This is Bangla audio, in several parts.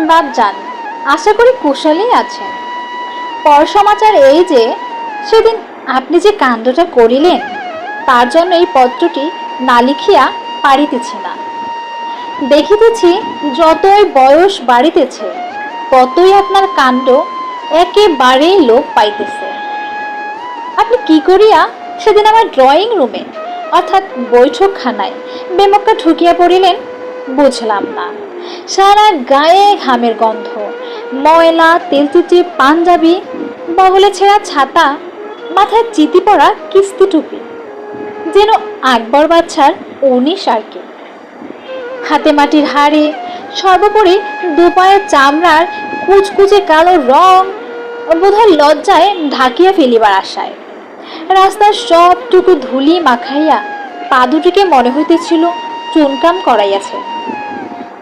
বাপজান, আশা করি কুশলেই আছেন। পর সমাচার এই যে সেদিন আপনি যে কাণ্ডটা করিলেন, তার জন্য এই পত্রটি না লিখিয়া পারিতেছি না। দেখিতেছি যতই বয়স বাড়িতেছে ততই আপনার কাণ্ড একেবারেই লোপ পাইতেছে। আপনি কি করিয়া সেদিন আমার ড্রয়িং রুমে অর্থাৎ বৈঠকখানায় বেমক্কা ঢুকিয়া পড়িলেন বুঝলাম না। সারা গায়ে ঘামের গন্ধ, ময়লা তেলচিচি পাঞ্জাবি, বগলে ছেঁড়া ছাতা, মাথায় চিতি পড়া কিস্তি টুপি, যেন আকবর বাদশার 19 আর কি। হাতে মাটির হাড়ি, সর্বোপরি দুপায়ের চামড়ার কুচকুচে কালো রং বোধহয় লজ্জায় ঢাকিয়া ফেলিবার আশায়। রাস্তার সবটুকু ধুলি মাখাইয়া পা দুটিকে মনে হইতেছিল চুনকাম করাইয়াছে।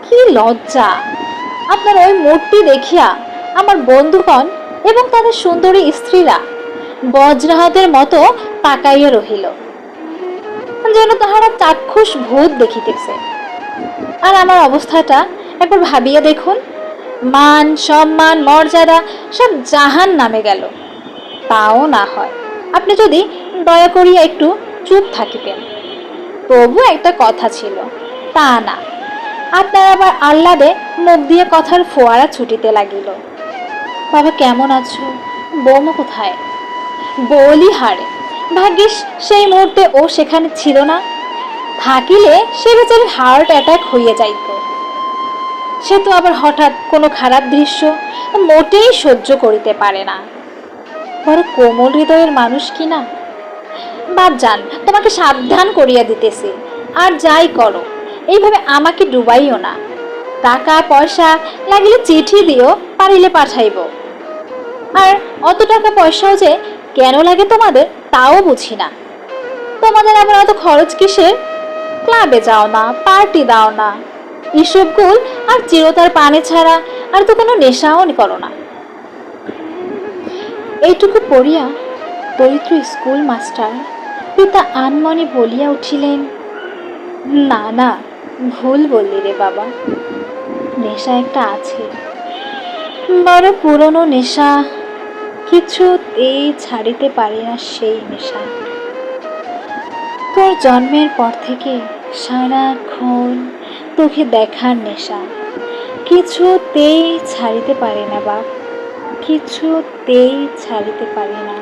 কি লজ্জা! আপনার ওই মূর্তি দেখিয়া আমার বন্ধুগণ এবং তাদের সুন্দরী স্ত্রীরা বজ্রাহতের মতো তাকাইয়া রহিল, যেন তাহারা চাক্ষুষ ভূত দেখিতেছে। আর আমার অবস্থাটা একবার ভাবিয়া দেখুন, মান সম্মান মর্যাদা সব জাহান নামে গেল। তাও না হয় আপনি যদি দয়া করিয়া একটু চুপ থাকিতেন, তবু একটা কথা ছিল। তা না, আপনার আবার আহ্লাদে মুখ দিয়ে কথার ফোয়ারা ছুটিতে লাগিল। বাবা কেমন আছো? বৌমা কোথায়? বলি হারে, ভাগ্যিস সেই মুহূর্তে ও সেখানে ছিল না। থাকিলে সে বেচারি হার্ট অ্যাটাক হইয়া যাইত। সে তো আবার হঠাৎ কোনো খারাপ দৃশ্য মোটেই সহ্য করিতে পারে না। বড় কোমল হৃদয়ের মানুষ কিনা। বাপজান, তোমাকে সাবধান করিয়া দিতেছি, আর যাই করো এইভাবে আমাকে ডুবাইও না। টাকা পয়সা লাগিলে চিঠি দিও, পারিলে পাঠাইব। আর অত টাকা পয়সাও যে কেন লাগে তোমাদের তাও বুঝি না। তোমাদের আবার অত খরচ কিসের? ক্লাবে যাও না, পার্টি দাও না, ইসবগুল আর চিরতার পানি ছাড়া আর তো কোনো নেশাও করো না। এইটুকু পড়িয়া দরিদ্র স্কুল মাস্টার পিতা আনমনে বলিয়া উঠিলেন, না না, ভুল বললি রে বাবা, নেশা একটা আছে, বড় পুরনো নেশা, কিছুতেই ছাড়িতে পারি না সেই নেশা। তোর জন্মের পর থেকে সারাক্ষণ তোকে দেখার নেশা, কিছুতেই ছাড়িতে পারি না বাপ, কিছুতেই ছাড়িতে পারি না।